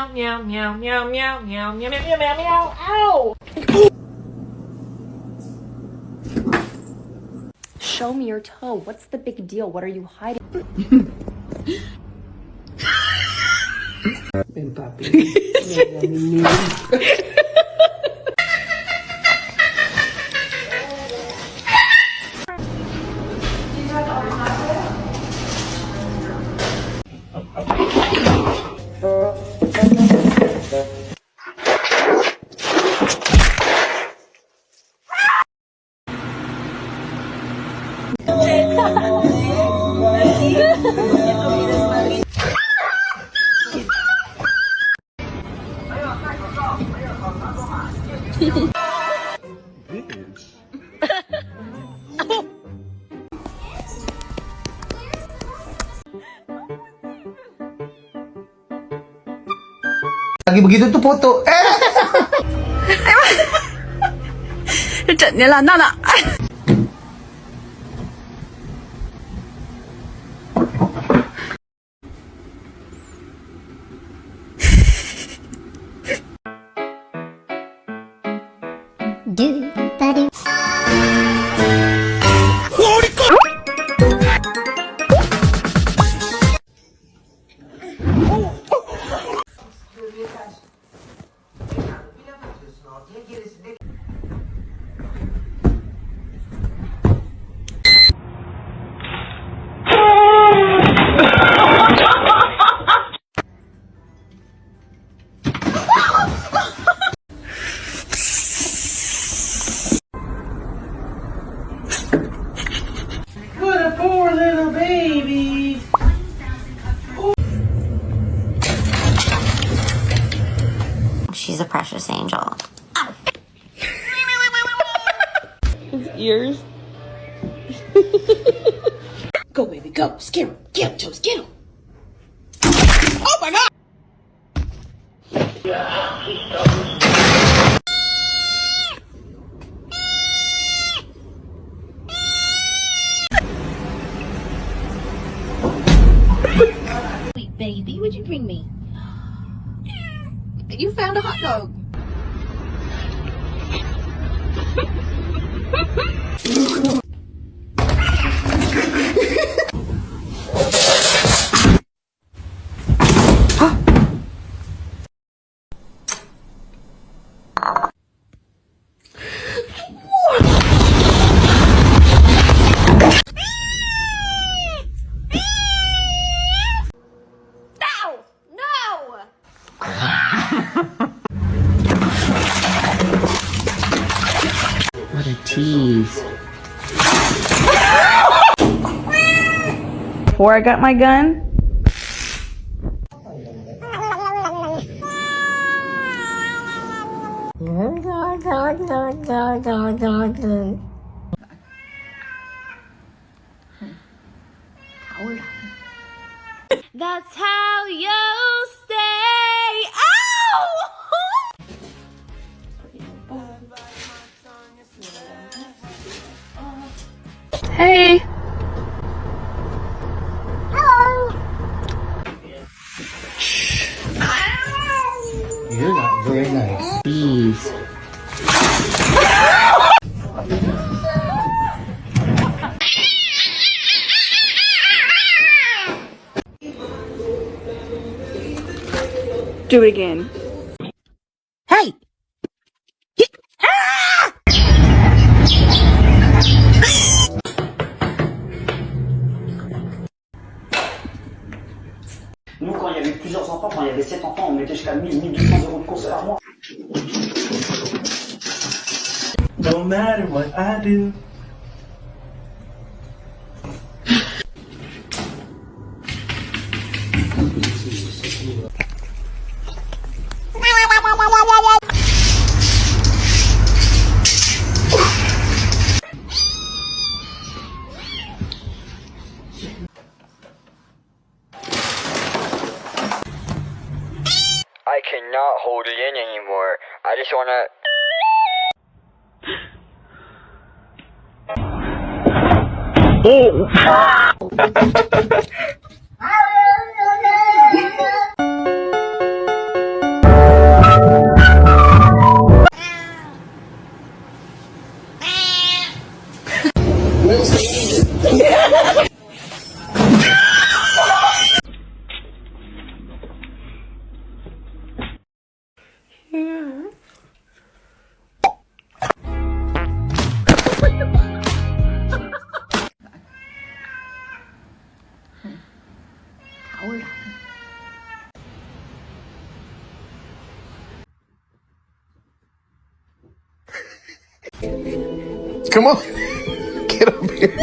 meow, meow, meow, meow, meow, meow, meow, meow, meow, meow, ow! Show me your toe. What's the big deal? What are you hiding? Ven, papi. Lagi begitu tuh foto. Trận này là Nana. What a poor little baby. She's a precious angel. His ears. Go, baby, go. Scare him. Get him, Toes. Get him. Oh, my God. Sweet baby, what'd you bring me? You found a hot dog. What a tease. Before I got my gun, That's how you stay. Ow! hey. You're not very nice. Tease. Do it again. Hey! Nous, quand il y avait plusieurs enfants, quand il y avait 7 enfants, on mettait jusqu'à 1200 euros de course par mois. No matter what I do. I cannot hold it in anymore. I just wanna... Come on. Get up here.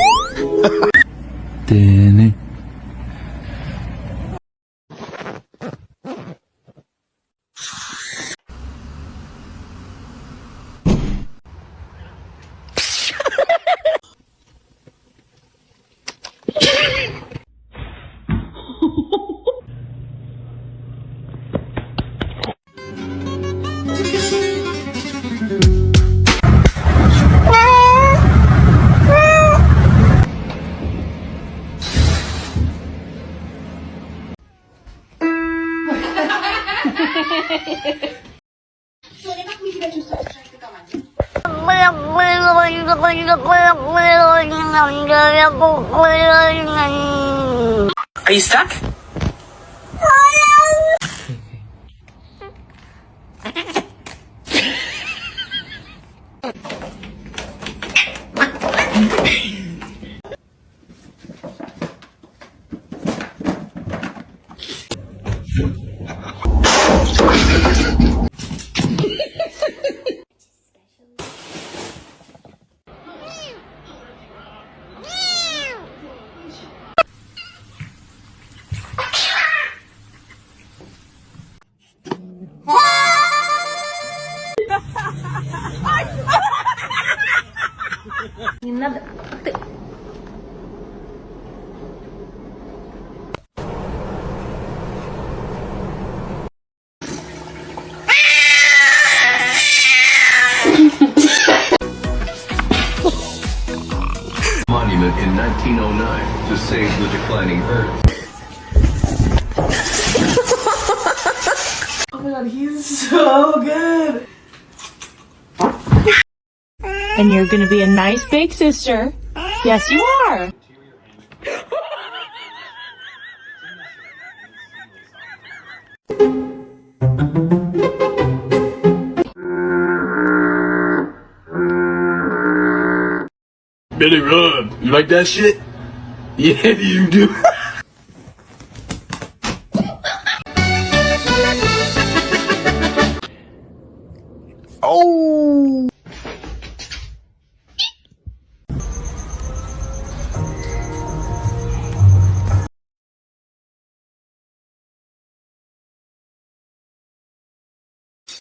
Are you stuck? Monument in 1909 to save the declining Earth. Oh my god, he's so good. And you're gonna be a nice big sister. Yes, you are. Billy Run, you like that shit? Yeah, you do. Oh.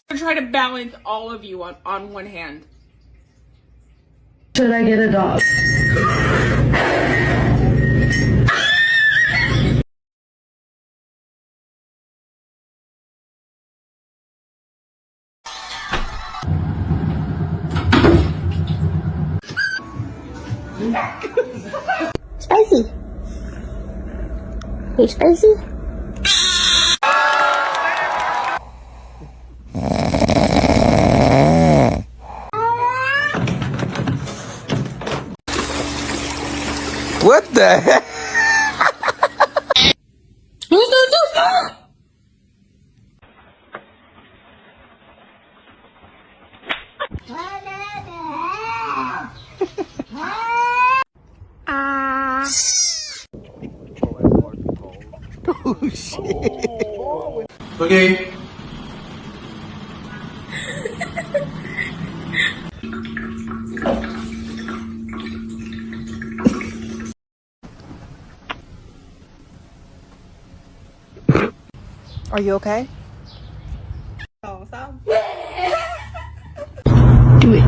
I'm gonna try to balance all of you on one hand. Should I get a dog? Spicy. Hey, spicy. What the heck? Oh shit. Okay. Are you okay? Do it.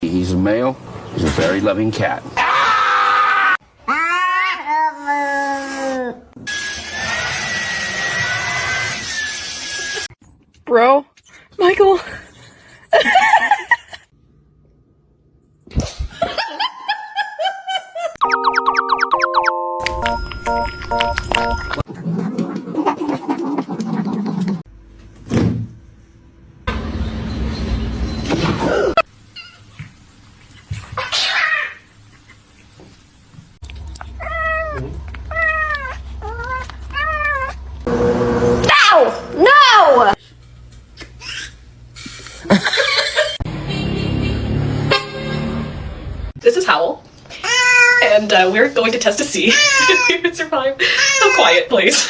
He's a male. He's a very loving cat. Bro, Michael. we're going to test to see if we can survive a quiet place.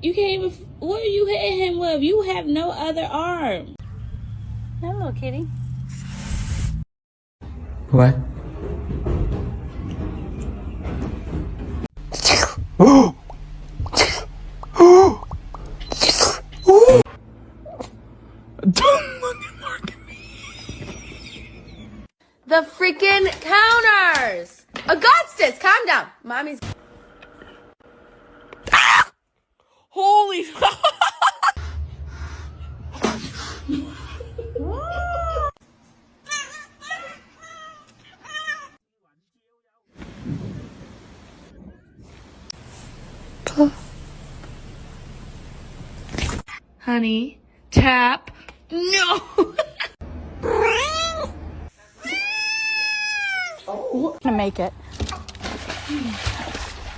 You can't even. What are you hitting him with? You have no other arm. Hello, kitty. What? The freaking counters! Augustus, calm down. Mommy's. Holy. Honey, tap. No. I'm gonna make it.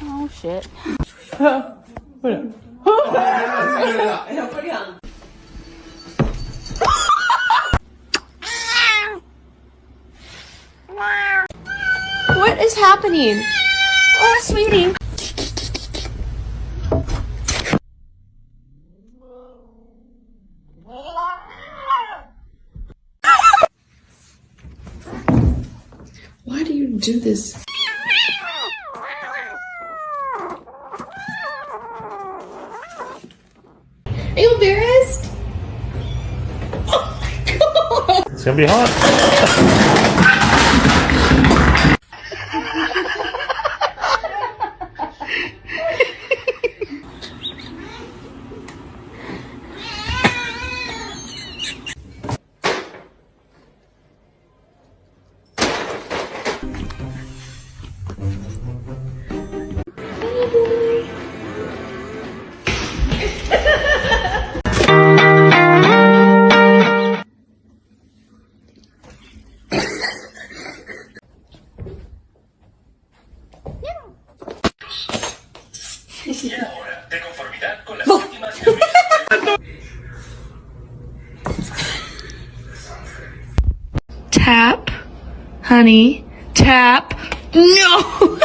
Oh shit. What is happening? Oh, sweetie. Why do you do this? Are you embarrassed? Oh my god! It's gonna be hot. Tap, honey, tap. No.